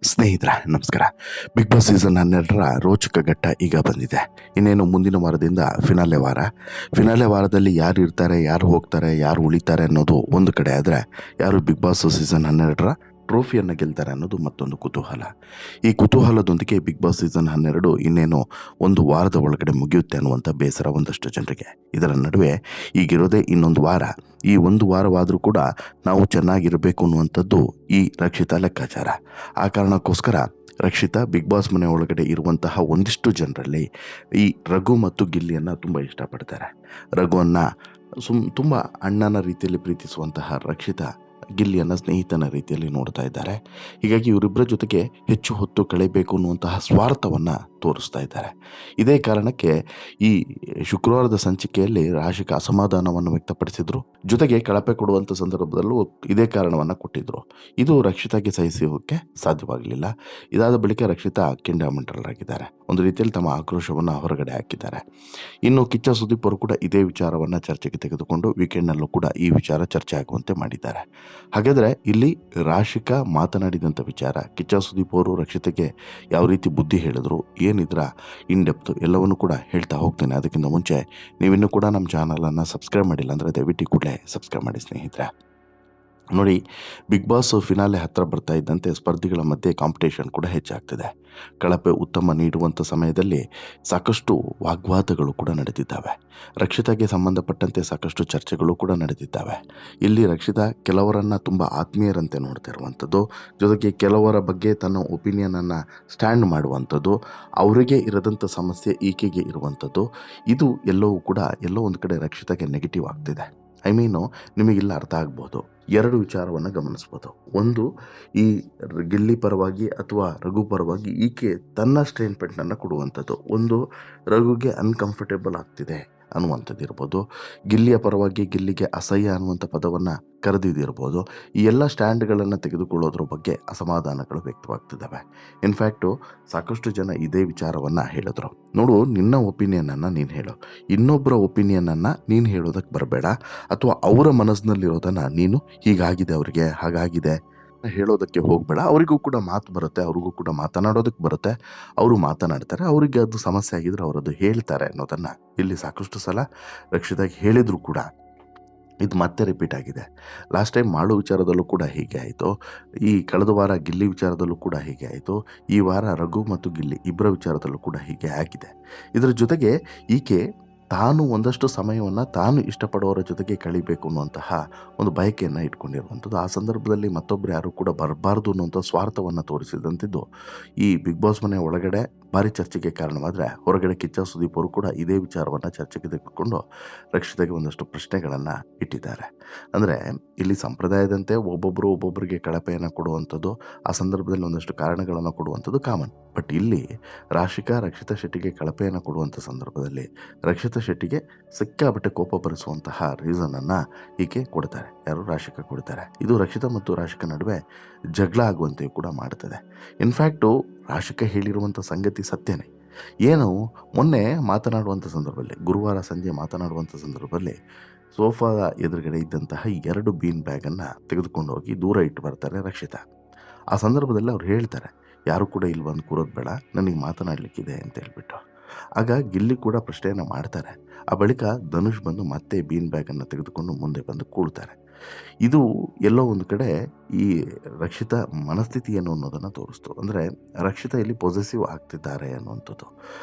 ಸ್ನೇಹಿತರೆ ನಮಸ್ಕಾರ. Big boss season 12ರ ರೋಚಕ ಘಟ್ಟ ಈಗ ಬಂದಿದೆ. ಇನ್ನೇನು ಮುಂದಿನ ವಾರದಿಂದ ಫಿನಾಲೆ ವಾರ. ಫಿನಾಲೆ ವಾರದಲ್ಲಿ ಯಾರು ಇರ್ತಾರೆ, ಯಾರು ಹೋಗ್ತಾರೆ, ಯಾರು ಉಳಿತಾರೆ ಅನ್ನೋದು ಒಂದು ಕಡೆ ಆದರೆ, ಯಾರು ಬಿಗ್ ಬಾಸ್ ಸೀಸನ್ 12ರ ಟ್ರೋಫಿಯನ್ನು ಗೆಲ್ತಾರೆ ಅನ್ನೋದು ಮತ್ತೊಂದು ಕುತೂಹಲ. ಈ ಕುತೂಹಲದೊಂದಿಗೆ ಬಿಗ್ ಬಾಸ್ ಸೀಸನ್ 12 ಇನ್ನೇನು ಒಂದು ವಾರದ ಒಳಗಡೆ ಮುಗಿಯುತ್ತೆ ಅನ್ನುವಂಥ ಬೇಸರ ಒಂದಷ್ಟು ಜನರಿಗೆ. ಇದರ ನಡುವೆ ಈಗಿರೋದೇ ಇನ್ನೊಂದು ವಾರ. ಈ ಒಂದು ವಾರವಾದರೂ ಕೂಡ ನಾವು ಚೆನ್ನಾಗಿರಬೇಕು ಅನ್ನುವಂಥದ್ದು ಈ ರಕ್ಷಿತಾ ಲೆಕ್ಕಾಚಾರ. ಆ ಕಾರಣಕ್ಕೋಸ್ಕರ ರಕ್ಷಿತಾ ಬಿಗ್ ಬಾಸ್ ಮನೆ ಒಳಗಡೆ ಇರುವಂತಹ ಒಂದಿಷ್ಟು ಜನರಲ್ಲಿ ಈ ರಘು ಮತ್ತು ಗಿಲ್ಲಿಯನ್ನು ತುಂಬ ಇಷ್ಟಪಡ್ತಾರೆ. ರಘುವನ್ನು ತುಂಬ ಅಣ್ಣನ ರೀತಿಯಲ್ಲಿ ಪ್ರೀತಿಸುವಂತಹ ರಕ್ಷಿತಾ ಗಿಲ್ಲಿಯನ್ನು ಸ್ನೇಹಿತನ ರೀತಿಯಲ್ಲಿ ನೋಡ್ತಾ ಇದ್ದಾರೆ. ಹೀಗಾಗಿ ಇವರಿಬ್ಬರ ಜೊತೆಗೆ ಹೆಚ್ಚು ಹೊತ್ತು ಕಳೆಯಬೇಕು ಅನ್ನುವಂತಹ ಸ್ವಾರ್ಥವನ್ನು ತೋರಿಸ್ತಾ ಇದ್ದಾರೆ. ಇದೇ ಕಾರಣಕ್ಕೆ ಈ ಶುಕ್ರವಾರದ ಸಂಚಿಕೆಯಲ್ಲಿ ರಾಶಿಕ ಅಸಮಾಧಾನವನ್ನು ವ್ಯಕ್ತಪಡಿಸಿದ್ರು. ಜೊತೆಗೆ ಕಳಪೆ ಕೊಡುವಂಥ ಸಂದರ್ಭದಲ್ಲೂ ಇದೇ ಕಾರಣವನ್ನು ಕೊಟ್ಟಿದ್ದರು. ಇದು ರಕ್ಷಿತಾಗೆ ಸಹಿಸೋಕ್ಕೆ ಸಾಧ್ಯವಾಗಲಿಲ್ಲ. ಇದಾದ ಬಳಿಕ ರಕ್ಷಿತಾ ಕೆಂಡಾಮಂಡಲರಾಗಿದ್ದಾರೆ. ಒಂದು ರೀತಿಯಲ್ಲಿ ತಮ್ಮ ಆಕ್ರೋಶವನ್ನು ಹೊರಗಡೆ ಹಾಕಿದ್ದಾರೆ. ಇನ್ನು ಕಿಚ್ಚ ಸುದೀಪ್ ಅವರು ಕೂಡ ಇದೇ ವಿಚಾರವನ್ನು ಚರ್ಚೆಗೆ ತೆಗೆದುಕೊಂಡು ವೀಕೆಂಡ್ನಲ್ಲೂ ಕೂಡ ಈ ವಿಚಾರ ಚರ್ಚೆ ಆಗುವಂತೆ ಮಾಡಿದ್ದಾರೆ. ಹಾಗಾದರೆ ಇಲ್ಲಿ ರಾಶಿಕಾ ಮಾತನಾಡಿದಂಥ ವಿಚಾರ, ಕಿಚ್ಚ ಸುದೀಪ್ ಅವರು ರಕ್ಷಿತೆಗೆ ಯಾವ ರೀತಿ ಬುದ್ಧಿ ಹೇಳಿದ್ರು, ಏನಿದ್ರ ಇನ್ ಡೆಪ್ತ್ ಎಲ್ಲವನ್ನು ಕೂಡ ಹೇಳ್ತಾ ಹೋಗ್ತೇನೆ. ಅದಕ್ಕಿಂತ ಮುಂಚೆ ನೀವಿನ್ನೂ ಕೂಡ ನಮ್ಮ ಚಾನಲನ್ನು ಸಬ್ಸ್ಕ್ರೈಬ್ ಮಾಡಿಲ್ಲ ಅಂದರೆ ದಯವಿಟ್ಟು ಕೂಡಲೇ ಸಬ್ಸ್ಕ್ರೈಬ್ ಮಾಡಿ ಸ್ನೇಹಿತರೆ. ನೋಡಿ, ಬಿಗ್ ಬಾಸ್ ಫಿನಾಲೆ ಹತ್ತಿರ ಬರ್ತಾ ಇದ್ದಂತೆ ಸ್ಪರ್ಧಿಗಳ ಮಧ್ಯೆ ಕಾಂಪಿಟೇಷನ್ ಕೂಡ ಹೆಚ್ಚಾಗ್ತಿದೆ. ಕಳಪೆ ಉತ್ತಮ ನೀಡುವಂಥ ಸಮಯದಲ್ಲಿ ಸಾಕಷ್ಟು ವಾಗ್ವಾದಗಳು ಕೂಡ ನಡೆದಿದ್ದಾವೆ. ರಕ್ಷಿತಾಗೆ ಸಂಬಂಧಪಟ್ಟಂತೆ ಸಾಕಷ್ಟು ಚರ್ಚೆಗಳು ಕೂಡ ನಡೆದಿದ್ದಾವೆ. ಇಲ್ಲಿ ರಕ್ಷಿತಾ ಕೆಲವರನ್ನು ತುಂಬ ಆತ್ಮೀಯರಂತೆ ನೋಡ್ತಾ ಇರುವಂಥದ್ದು, ಜೊತೆಗೆ ಕೆಲವರ ಬಗ್ಗೆ ತನ್ನ ಒಪಿನಿಯನನ್ನು ಸ್ಟ್ಯಾಂಡ್ ಮಾಡುವಂಥದ್ದು, ಅವರಿಗೆ ಇರದಂಥ ಸಮಸ್ಯೆ ಈಕೆಗೆ ಇರುವಂಥದ್ದು, ಇದು ಎಲ್ಲವೂ ಕೂಡ ಎಲ್ಲೋ ಒಂದು ಕಡೆ ರಕ್ಷಿತಾಗೆ ನೆಗೆಟಿವ್ ಆಗ್ತಿದೆ. ನಿಮಗಿಲ್ಲ ಅರ್ಥ ಆಗ್ಬೋದು. ಎರಡು ವಿಚಾರವನ್ನು ಗಮನಿಸ್ಬೋದು. ಒಂದು, ಈ ಗಿಲ್ಲಿ ಪರವಾಗಿ ಅಥವಾ ರಘು ಪರವಾಗಿ ಈಕೆ ತನ್ನ ಸ್ಟೇಟ್ಮೆಂಟನ್ನು ಕೊಡುವಂಥದ್ದು. ಒಂದು, ರಘುಗೆ ಅನ್ಕಂಫರ್ಟೇಬಲ್ ಆಗ್ತಿದೆ ಅನ್ನುವಂಥದ್ದು ಇರ್ಬೋದು. ಗಿಲ್ಲಿಯ ಪರವಾಗಿ ಗಿಲ್ಲಿಗೆ ಅಸಹ್ಯ ಅನ್ನುವಂಥ ಪದವನ್ನು ಕರೆದಿದ್ದಿರ್ಬೋದು. ಈ ಎಲ್ಲ ಸ್ಟ್ಯಾಂಡ್ಗಳನ್ನು ತೆಗೆದುಕೊಳ್ಳೋದ್ರ ಬಗ್ಗೆ ಅಸಮಾಧಾನಗಳು ವ್ಯಕ್ತವಾಗ್ತಿದ್ದಾವೆ. ಇನ್ಫ್ಯಾಕ್ಟು ಸಾಕಷ್ಟು ಜನ ಇದೇ ವಿಚಾರವನ್ನು ಹೇಳಿದ್ರು. ನೋಡು, ನಿನ್ನ ಒಪಿನಿಯನನ್ನು ನೀನು ಹೇಳು, ಇನ್ನೊಬ್ಬರ ಒಪಿನಿಯನನ್ನು ನೀನು ಹೇಳೋದಕ್ಕೆ ಬರಬೇಡ, ಅಥವಾ ಅವರ ಮನಸ್ಸಿನಲ್ಲಿರೋದನ್ನು ನೀನು ಹೀಗಾಗಿದೆ ಅವರಿಗೆ ಹಾಗಾಗಿದೆ ಹೇಳೋದಕ್ಕೆ ಹೋಗಬೇಡ. ಅವರಿಗೂ ಕೂಡ ಮಾತು ಬರುತ್ತೆ, ಅವ್ರಿಗೂ ಕೂಡ ಮಾತನಾಡೋದಕ್ಕೆ ಬರುತ್ತೆ, ಅವರು ಮಾತನಾಡ್ತಾರೆ. ಅವರಿಗೆ ಅದು ಸಮಸ್ಯೆ ಆಗಿದ್ರೆ ಅವರದು ಹೇಳ್ತಾರೆ ಅನ್ನೋದನ್ನು ಇಲ್ಲಿ ಸಾಕಷ್ಟು ಸಲ ರಕ್ಷಿತಾಗಿ ಹೇಳಿದ್ರು ಕೂಡ ಇದು ಮತ್ತೆ ರಿಪೀಟ್ ಆಗಿದೆ. ಲಾಸ್ಟ್ ಟೈಮ್ ಮಾಳು ವಿಚಾರದಲ್ಲೂ ಕೂಡ ಹೀಗೆ ಆಯಿತು. ಈ ಕಳೆದ ವಾರ ಗಿಲ್ಲಿ ವಿಚಾರದಲ್ಲೂ ಕೂಡ ಹೀಗೆ ಆಯಿತು. ಈ ವಾರ ರಘು ಮತ್ತು ಗಿಲ್ಲಿ ಇಬ್ಬರ ವಿಚಾರದಲ್ಲೂ ಕೂಡ ಹೀಗೆ ಆಗಿದೆ. ಇದರ ಜೊತೆಗೆ ಈಕೆ ತಾನು ಒಂದಷ್ಟು ಸಮಯವನ್ನು ತಾನು ಇಷ್ಟಪಡೋರ ಜೊತೆಗೆ ಕಳಿಬೇಕು ಅನ್ನುವಂತಹ ಒಂದು ಬಯಕೆಯನ್ನು ಇಟ್ಕೊಂಡಿರುವಂಥದ್ದು. ಆ ಸಂದರ್ಭದಲ್ಲಿ ಮತ್ತೊಬ್ಬರು ಯಾರು ಕೂಡ ಬರಬಾರ್ದು ಅನ್ನುವಂಥ ಸ್ವಾರ್ಥವನ್ನು ತೋರಿಸಿದಂಥದ್ದು ಈ ಬಿಗ್ ಬಾಸ್ ಮನೆ ಒಳಗಡೆ ಭಾರಿ ಚರ್ಚೆಗೆ ಕಾರಣವಾದರೆ, ಹೊರಗಡೆ ಕಿಚ್ಚ ಸುದೀಪ್ ಅವರು ಕೂಡ ಇದೇ ವಿಚಾರವನ್ನು ಚರ್ಚೆಗೆ ತೆಗೆದುಕೊಂಡು ರಕ್ಷಿತೆಗೆ ಒಂದಷ್ಟು ಪ್ರಶ್ನೆಗಳನ್ನು ಇಟ್ಟಿದ್ದಾರೆ. ಅಂದರೆ ಇಲ್ಲಿ ಸಂಪ್ರದಾಯದಂತೆ ಒಬ್ಬೊಬ್ಬರಿಗೆ ಕಳಪೆಯನ್ನು ಕೊಡುವಂಥದ್ದು, ಆ ಸಂದರ್ಭದಲ್ಲಿ ಒಂದಷ್ಟು ಕಾರಣಗಳನ್ನು ಕೊಡುವಂಥದ್ದು ಕಾಮನ್. ಬಟ್ ಇಲ್ಲಿ ರಕ್ಷಿತಾ ಶೆಟ್ಟಿಗೆ ಕಳಪೆಯನ್ನು ಕೊಡುವಂಥ ಸಂದರ್ಭದಲ್ಲಿ ರಕ್ಷಿತಾ ಶೆಟ್ಟಿಗೆ ಸಿಕ್ಕಾಪಟ್ಟೆ ಕೋಪ ಬರಿಸುವಂತಹ ರೀಸನನ್ನು ಈಕೆ ಕೊಡ್ತಾರೆ. ಯಾರು? ರಾಶಿಕಾ ಕೊಡ್ತಾರೆ. ಇದು ರಕ್ಷಿತಾ ಮತ್ತು ರಾಶಿಕಾ ನಡುವೆ ಜಗಳ ಆಗುವಂತೆಯೂ ಕೂಡ ಮಾಡ್ತದೆ. ಇನ್ಫ್ಯಾಕ್ಟು ರಾಶಿಕಾ ಹೇಳಿರುವಂಥ ಸಂಗತಿ ಸತ್ಯನೇ. ಏನು, ಮೊನ್ನೆ ಮಾತನಾಡುವಂಥ ಸಂದರ್ಭದಲ್ಲಿ, ಗುರುವಾರ ಸಂಜೆ ಮಾತನಾಡುವಂಥ ಸಂದರ್ಭದಲ್ಲಿ ಸೋಫಾದ ಎದುರುಗಡೆ ಇದ್ದಂತಹ 2 ಬೀನ್ ಬ್ಯಾಗನ್ನು ತೆಗೆದುಕೊಂಡು ಹೋಗಿ ದೂರ ಇಟ್ಟು ಬರ್ತಾರೆ ರಕ್ಷಿತಾ. ಆ ಸಂದರ್ಭದಲ್ಲಿ ಅವ್ರು ಹೇಳ್ತಾರೆ, ಯಾರು ಕೂಡ ಇಲ್ಲಿ ಬಂದು ಕೂರೋದು ಬೇಡ, ನನಗೆ ಮಾತನಾಡಲಿಕ್ಕಿದೆ ಅಂತ ಹೇಳ್ಬಿಟ್ಟು. ಆಗ ಗಿಲ್ಲಿ ಕೂಡ ಪ್ರಶ್ನೆಯನ್ನು ಮಾಡ್ತಾರೆ. ಆ ಬಳಿಕ ಧನುಷ್ ಬಂದು ಮತ್ತೆ ಬೀನ್ ಬ್ಯಾಗನ್ನು ತೆಗೆದುಕೊಂಡು ಮುಂದೆ ಬಂದು ಕೂಳ್ತಾರೆ. ಇದು ಎಲ್ಲೋ ಒಂದು ಕಡೆ ಈ ರಕ್ಷಿತಾ ಮನಸ್ಥಿತಿ ಏನು ಅನ್ನೋದನ್ನು ತೋರಿಸ್ತು. ಅಂದರೆ ರಕ್ಷಿತಾ ಇಲ್ಲಿ ಪೊಸೆಸಿವ್ ಆಗ್ತಿದ್ದಾರೆ ಅನ್ನುವಂಥದ್ದು.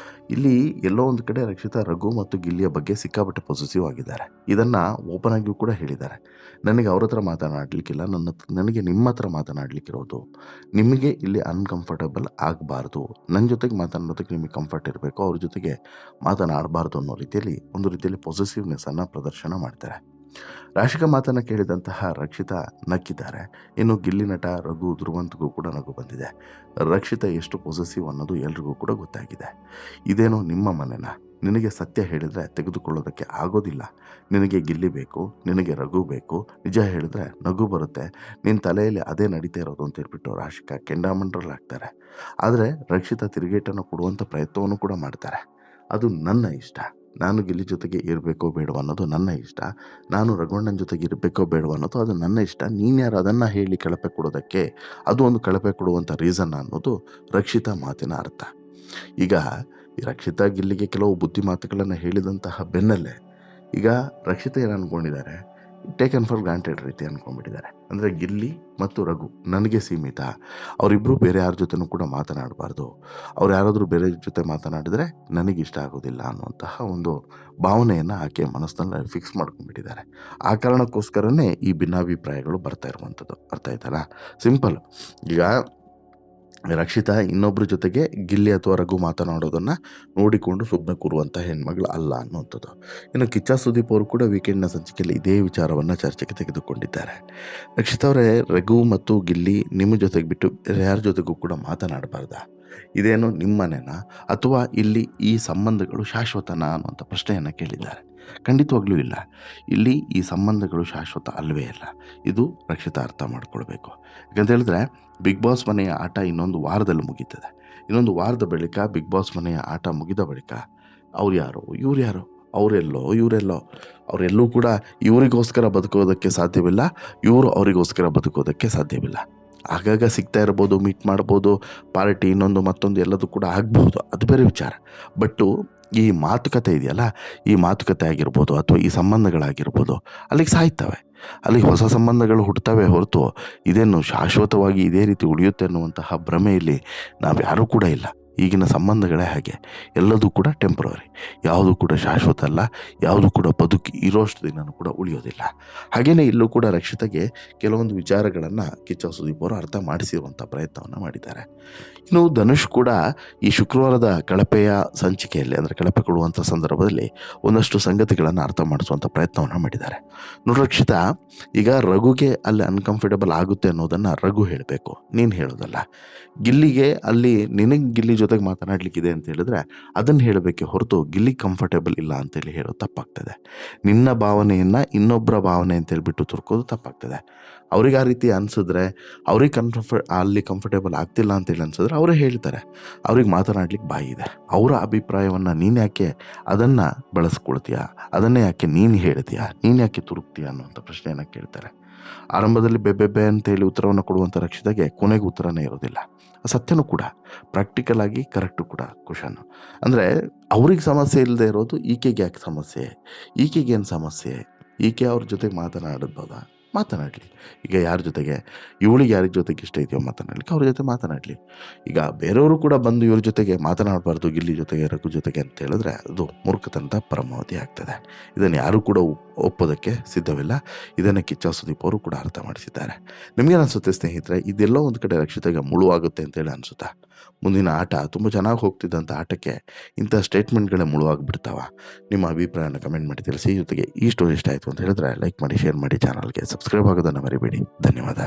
ಇಲ್ಲಿ ಎಲ್ಲೋ ಒಂದು ಕಡೆ ರಕ್ಷಿತಾ ರಘು ಮತ್ತು ಗಿಲ್ಲಿಯ ಬಗ್ಗೆ ಸಿಕ್ಕಾಪಟ್ಟೆ ಪೊಸೆಸಿವ್ ಆಗಿದ್ದಾರೆ. ಇದನ್ನು ಓಪನ್ ಆಗಿಯೂ ಕೂಡ ಹೇಳಿದ್ದಾರೆ. ನನಗೆ ಅವ್ರ ಹತ್ರ ಮಾತನಾಡಲಿಕ್ಕಿಲ್ಲ, ನನಗೆ ನಿಮ್ಮ ಹತ್ರ ಮಾತನಾಡಲಿಕ್ಕಿರೋದು. ನಿಮಗೆ ಇಲ್ಲಿ ಅನ್ಕಂಫರ್ಟಬಲ್ ಆಗಬಾರ್ದು, ನನ್ನ ಜೊತೆಗೆ ಮಾತನಾಡೋದಕ್ಕೆ ನಿಮಗೆ ಕಂಫರ್ಟ್ ಇರಬೇಕು, ಅವ್ರ ಜೊತೆಗೆ ಮಾತನಾಡಬಾರ್ದು ಅನ್ನೋ ರೀತಿಯಲ್ಲಿ ಒಂದು ರೀತಿಯಲ್ಲಿ ಪೊಸೆಸಿವ್ನೆಸ್ಸನ್ನು ಪ್ರದರ್ಶನ ಮಾಡ್ತಾರೆ. ರಾಶಿಕಾ ಮಾತನ್ನು ಕೇಳಿದಂತಹ ರಕ್ಷಿತಾ ನಕ್ಕಿದ್ದಾರೆ. ಇನ್ನು ಗಿಲ್ಲಿ ನಟ ರಘು ಧ್ರುವಂತ್ಗೂ ಕೂಡ ನಗು ಬಂದಿದೆ. ರಕ್ಷಿತಾ ಎಷ್ಟು ಪೊಸೆಸಿವ್ ಅನ್ನೋದು ಎಲ್ರಿಗೂ ಕೂಡ ಗೊತ್ತಾಗಿದೆ. ಇದೇನೋ ನಿಮ್ಮ ಮನೆನ, ನಿನಗೆ ಸತ್ಯ ಹೇಳಿದರೆ ತೆಗೆದುಕೊಳ್ಳೋದಕ್ಕೆ ಆಗೋದಿಲ್ಲ. ನಿನಗೆ ಗಿಲ್ಲಿ ಬೇಕು, ನಿನಗೆ ರಘು ಬೇಕು, ನಿಜ ಹೇಳಿದ್ರೆ ನಗು ಬರುತ್ತೆ, ನಿನ್ನ ತಲೆಯಲ್ಲಿ ಅದೇ ನಡೀತಾ ಇರೋದು ಅಂತ ಹೇಳ್ಬಿಟ್ಟು ರಾಶಿಕಾ ಕೆಂಡಾಮಂಡಲಾಗ್ತಾರೆ. ಆದರೆ ರಕ್ಷಿತಾ ತಿರುಗೇಟನ್ನು ಕೊಡುವಂಥ ಪ್ರಯತ್ನವನ್ನು ಕೂಡ ಮಾಡ್ತಾರೆ. ಅದು ನನ್ನ ಇಷ್ಟ, ನಾನು ಗಿಲ್ಲಿ ಜೊತೆಗೆ ಇರಬೇಕೋ ಬೇಡವೋ ಅನ್ನೋದು ನನ್ನ ಇಷ್ಟ. ನಾನು ರಘುವಣ್ಣನ ಜೊತೆಗೆ ಇರಬೇಕೋ ಬೇಡವೋ ಅನ್ನೋದು ಅದು ನನ್ನ ಇಷ್ಟ. ನೀನ್ಯಾರು ಅದನ್ನು ಹೇಳಿ ಕಳಪೆ ಕೊಡೋದಕ್ಕೆ? ಅದು ಒಂದು ಕಳಪೆ ಕೊಡುವಂಥ ರೀಸನ್ ಅನ್ನೋದು ರಕ್ಷಿತಾ ಮಾತಿನ ಅರ್ಥ. ಈಗ ಈ ರಕ್ಷಿತಾ ಗಿಲ್ಲಿಗೆ ಕೆಲವು ಬುದ್ಧಿ ಮಾತುಗಳನ್ನು ಹೇಳಿದಂತಹ ಬೆನ್ನಲ್ಲೇ ಈಗ ರಕ್ಷಿತಾ ಏನು ಅಂದ್ಕೊಂಡಿದ್ದಾರೆ, ಟೇಕನ್ ಫಾರ್ ಗ್ರಾಂಟೆಡ್ ರೀತಿ ಅಂದ್ಕೊಂಡ್ಬಿಟ್ಟಿದ್ದಾರೆ. ಅಂದರೆ ಗಿಲ್ಲಿ ಮತ್ತು ರಘು ನನಗೆ ಸೀಮಿತ, ಅವರಿಬ್ಬರು ಬೇರೆ ಯಾರ ಜೊತೆನೂ ಕೂಡ ಮಾತನಾಡಬಾರ್ದು, ಅವ್ರು ಯಾರಾದರೂ ಬೇರೆ ಜೊತೆ ಮಾತನಾಡಿದರೆ ನನಗಿಷ್ಟ ಆಗೋದಿಲ್ಲ ಅನ್ನುವಂತಹ ಒಂದು ಭಾವನೆಯನ್ನು ಆಕೆ ಮನಸ್ಸಿನಲ್ಲಿ ಫಿಕ್ಸ್ ಮಾಡ್ಕೊಂಡ್ಬಿಟ್ಟಿದ್ದಾರೆ. ಆ ಕಾರಣಕ್ಕೋಸ್ಕರನೇ ಈ ಭಿನ್ನಾಭಿಪ್ರಾಯಗಳು ಬರ್ತಾ ಇರುವಂಥದ್ದು. ಅರ್ಥ ಆಯ್ತಲ್ಲ? ಸಿಂಪಲ್. ಈಗ ರಕ್ಷಿತಾ ಇನ್ನೊಬ್ಬರ ಜೊತೆಗೆ ಗಿಲ್ಲಿ ಅಥವಾ ರಘು ಮಾತನಾಡೋದನ್ನು ನೋಡಿಕೊಂಡು ಸುಮ್ಮನೆ ಕೂರುವಂಥ ಹೆಣ್ಮಗಳು ಅಲ್ಲ ಅನ್ನುವಂಥದ್ದು. ಇನ್ನು ಕಿಚ್ಚ ಸುದೀಪ್ ಅವರು ಕೂಡ ವೀಕೆಂಡ್ನ ಸಂಚಿಕೆಯಲ್ಲಿ ಇದೇ ವಿಚಾರವನ್ನು ಚರ್ಚೆಗೆ ತೆಗೆದುಕೊಂಡಿದ್ದಾರೆ. ರಕ್ಷಿತಾ ಅವರೇ, ರಘು ಮತ್ತು ಗಿಲ್ಲಿ ನಿಮ್ಮ ಜೊತೆಗೆ ಬಿಟ್ಟು ಬೇರೆ ಯಾರ ಜೊತೆಗೂ ಕೂಡ ಮಾತನಾಡಬಾರ್ದಾ? ಇದೇನು ನಿಮ್ಮ ಮನೆನಾ, ಅಥವಾ ಇಲ್ಲಿ ಈ ಸಂಬಂಧಗಳು ಶಾಶ್ವತನಾ ಅನ್ನುವಂಥ ಪ್ರಶ್ನೆಯನ್ನು ಕೇಳಿದ್ದಾರೆ. ಖಂಡಿತವಾಗ್ಲೂ ಇಲ್ಲ. ಇಲ್ಲಿ ಈ ಸಂಬಂಧಗಳು ಶಾಶ್ವತ ಅಲ್ಲವೇ ಅಲ್ಲ. ಇದು ರಕ್ಷಿತಾ ಅರ್ಥ ಮಾಡ್ಕೊಳ್ಬೇಕು. ಯಾಕಂತ ಹೇಳಿದ್ರೆ ಬಿಗ್ ಬಾಸ್ ಮನೆಯ ಆಟ ಇನ್ನೊಂದು ವಾರದಲ್ಲಿ ಮುಗೀತದೆ. ಇನ್ನೊಂದು ವಾರದ ಬಳಿಕ ಬಿಗ್ ಬಾಸ್ ಮನೆಯ ಆಟ ಮುಗಿದ ಬಳಿಕ ಅವ್ರು ಯಾರು ಇವ್ರು ಯಾರು, ಅವರೆಲ್ಲೋ ಇವರೆಲ್ಲೋ, ಅವರೆಲ್ಲೂ ಕೂಡ ಇವರಿಗೋಸ್ಕರ ಬದುಕೋದಕ್ಕೆ ಸಾಧ್ಯವಿಲ್ಲ, ಇವರು ಅವರಿಗೋಸ್ಕರ ಬದುಕೋದಕ್ಕೆ ಸಾಧ್ಯವಿಲ್ಲ. ಆಗಾಗ ಸಿಗ್ತಾ ಇರ್ಬೋದು, ಮೀಟ್ ಮಾಡ್ಬೋದು, ಪಾರ್ಟಿ ಇನ್ನೊಂದು ಮತ್ತೊಂದು ಎಲ್ಲದೂ ಕೂಡ ಆಗ್ಬೋದು, ಅದು ಬೇರೆ ವಿಚಾರ. ಬಟ್ಟು ಈ ಮಾತುಕತೆ ಇದೆಯಲ್ಲ, ಈ ಮಾತುಕತೆ ಆಗಿರ್ಬೋದು ಅಥವಾ ಈ ಸಂಬಂಧಗಳಾಗಿರ್ಬೋದು ಅಲ್ಲಿಗೆ ಸಾಯ್ತವೆ, ಅಲ್ಲಿಗೆ ಹೊಸ ಸಂಬಂಧಗಳು ಹುಟ್ಟುತ್ತವೆ ಹೊರತು ಇದೇನು ಶಾಶ್ವತವಾಗಿ ಇದೇ ರೀತಿ ಉಳಿಯುತ್ತೆ ಅನ್ನುವಂತಹ ಭ್ರಮೆಯಲ್ಲಿ ನಾವು ಯಾರೂ ಕೂಡ ಇಲ್ಲ. ಈಗಿನ ಸಂಬಂಧಗಳೇ ಹಾಗೆ, ಎಲ್ಲದೂ ಕೂಡ ಟೆಂಪ್ರವರಿ, ಯಾವುದೂ ಕೂಡ ಶಾಶ್ವತ ಅಲ್ಲ, ಯಾವುದೂ ಕೂಡ ಬದುಕಿ ಇರೋಷ್ಟು ದಿನವೂ ಕೂಡ ಉಳಿಯೋದಿಲ್ಲ. ಹಾಗೆಯೇ ಇಲ್ಲೂ ಕೂಡ ರಕ್ಷಿತೆಗೆ ಕೆಲವೊಂದು ವಿಚಾರಗಳನ್ನು ಕಿಚ್ಚ ಸುದೀಪ್ ಅವರು ಅರ್ಥ ಮಾಡಿಸಿರುವಂಥ ಪ್ರಯತ್ನವನ್ನು ಮಾಡಿದ್ದಾರೆ. ಇನ್ನು ಧನುಷ್ ಕೂಡ ಈ ಶುಕ್ರವಾರದ ಕಳಪೆಯ ಸಂಚಿಕೆಯಲ್ಲಿ, ಅಂದರೆ ಕಳಪೆ ಕೊಡುವಂಥ ಸಂದರ್ಭದಲ್ಲಿ ಒಂದಷ್ಟು ಸಂಗತಿಗಳನ್ನು ಅರ್ಥ ಮಾಡಿಸುವಂಥ ಪ್ರಯತ್ನವನ್ನು ಮಾಡಿದ್ದಾರೆ. ನೋಡಿ ರಕ್ಷಿತಾ, ಈಗ ರಘುಗೆ ಅಲ್ಲಿ ಅನ್ಕಂಫರ್ಟೇಬಲ್ ಆಗುತ್ತೆ ಅನ್ನೋದನ್ನು ರಘು ಹೇಳಬೇಕು, ನೀನು ಹೇಳೋದಲ್ಲ. ಗಿಲ್ಲಿಗೆ ಅಲ್ಲಿ ನಿನಗೆ ಗಿಲ್ಲಿ ಜೊತೆಗೆ ಮಾತನಾಡಲಿಕ್ಕಿದೆ ಅಂತ ಹೇಳಿದ್ರೆ ಅದನ್ನು ಹೇಳಬೇಕೆ ಹೊರತು ಗಿಲ್ಲಿ ಕಂಫರ್ಟೇಬಲ್ ಇಲ್ಲ ಅಂತೇಳಿ ಹೇಳೋದು ತಪ್ಪಾಗ್ತದೆ. ನಿನ್ನ ಭಾವನೆಯನ್ನು ಇನ್ನೊಬ್ಬರ ಭಾವನೆ ಅಂತೇಳ್ಬಿಟ್ಟು ತುರ್ಕೋದು ತಪ್ಪಾಗ್ತದೆ. ಅವ್ರಿಗೆ ಆ ರೀತಿ ಅನಿಸಿದ್ರೆ, ಅವ್ರಿಗೆ ಅಲ್ಲಿ ಕಂಫರ್ಟೇಬಲ್ ಆಗ್ತಿಲ್ಲ ಅಂತೇಳಿ ಅನ್ಸಿದ್ರೆ ಅವರೇ ಹೇಳ್ತಾರೆ, ಅವ್ರಿಗೆ ಮಾತನಾಡ್ಲಿಕ್ಕೆ ಬಾಯಿ ಇದೆ. ಅವರ ಅಭಿಪ್ರಾಯವನ್ನು ನೀನು ಯಾಕೆ ಅದನ್ನು ಬಳಸ್ಕೊಳ್ತೀಯಾ, ಅದನ್ನೇ ಯಾಕೆ ನೀನು ಹೇಳ್ತೀಯಾ, ನೀನು ಯಾಕೆ ತುರುಕ್ತೀಯಾ ಅನ್ನುವಂಥ ಪ್ರಶ್ನೆಯನ್ನು ಕೇಳ್ತಾರೆ. ಆರಂಭದಲ್ಲಿ ಬೆಬ್ಬೆಬ್ಬೆ ಅಂತೇಳಿ ಉತ್ತರವನ್ನು ಕೊಡುವಂಥ ರಕ್ಷಿತೆಗೆ ಕೊನೆಗೆ ಉತ್ತರನೇ ಇರೋದಿಲ್ಲ. ಸತ್ಯನೂ ಕೂಡ, ಪ್ರಾಕ್ಟಿಕಲ್ ಆಗಿ ಕರೆಕ್ಟು ಕೂಡ ಕ್ವಶನ್ನು. ಅಂದರೆ ಅವ್ರಿಗೆ ಸಮಸ್ಯೆ ಇಲ್ಲದೆ ಇರೋದು ಈಕೆಗೆ ಯಾಕೆ ಸಮಸ್ಯೆ, ಈಕೆಗೇನು ಸಮಸ್ಯೆ, ಈಕೆ ಅವ್ರ ಜೊತೆಗೆ ಮಾತನಾಡ್ಬೋದಾ, ಮಾತನಾಡಲಿ. ಈಗ ಯಾರ ಜೊತೆಗೆ, ಇವಳಿಗೆ ಯಾರ ಜೊತೆಗೆ ಇಷ್ಟ ಇದೆಯೋ ಮಾತನಾಡಲಿಕ್ಕೆ ಅವ್ರ ಜೊತೆ ಮಾತನಾಡಲಿ. ಈಗ ಬೇರೆಯವರು ಕೂಡ ಬಂದು ಇವ್ರ ಜೊತೆಗೆ ಮಾತನಾಡಬಾರ್ದು, ಗಿಲ್ಲಿ ಜೊತೆಗೆ ರಘು ಜೊತೆಗೆ ಅಂತ ಹೇಳಿದ್ರೆ ಅದು ಮೂರ್ಖತನದ ಪರಮಾವಧಿ ಆಗ್ತದೆ. ಇದನ್ನು ಯಾರೂ ಕೂಡ ಒಪ್ಪೋದಕ್ಕೆ ಸಿದ್ಧವಿಲ್ಲ. ಇದನ್ನು ಕಿಚ್ಚ ಸುದೀಪ್ ಅವರು ಕೂಡ ಅರ್ಥ ಮಾಡಿಸಿದ್ದಾರೆ. ನಿಮಗೇನು ಅನಿಸುತ್ತೆ ಸ್ನೇಹಿತರೆ, ಇದೆಲ್ಲೋ ಒಂದು ಕಡೆ ರಕ್ಷಿತೆಗೆ ಮುಳುವಾಗುತ್ತೆ ಅಂತೇಳಿ ಅನಿಸುತ್ತಾ? ಮುಂದಿನ ಆಟ ತುಂಬ ಚೆನ್ನಾಗಿ ಹೋಗ್ತಿದ್ದಂಥ ಆಟಕ್ಕೆ ಇಂಥ ಸ್ಟೇಟ್ಮೆಂಟ್ಗಳೇ ಮುಳುವಾಗಿಬಿಡ್ತಾವ? ನಿಮ್ಮ ಅಭಿಪ್ರಾಯನ ಕಮೆಂಟ್ ಮಾಡಿ ತಿಳಿಸಿ. ಜೊತೆಗೆ ಈ ಸ್ಟೋರಿ ಇಷ್ಟ ಆಯಿತು ಅಂತ ಹೇಳಿದ್ರೆ ಲೈಕ್ ಮಾಡಿ, ಶೇರ್ ಮಾಡಿ, ಚಾನಲ್ಗೆ ಸಬ್ಸ್ಕ್ರೈಬ್ ಆಗೋದನ್ನು ಮರಿಬೇಡಿ. ಧನ್ಯವಾದ.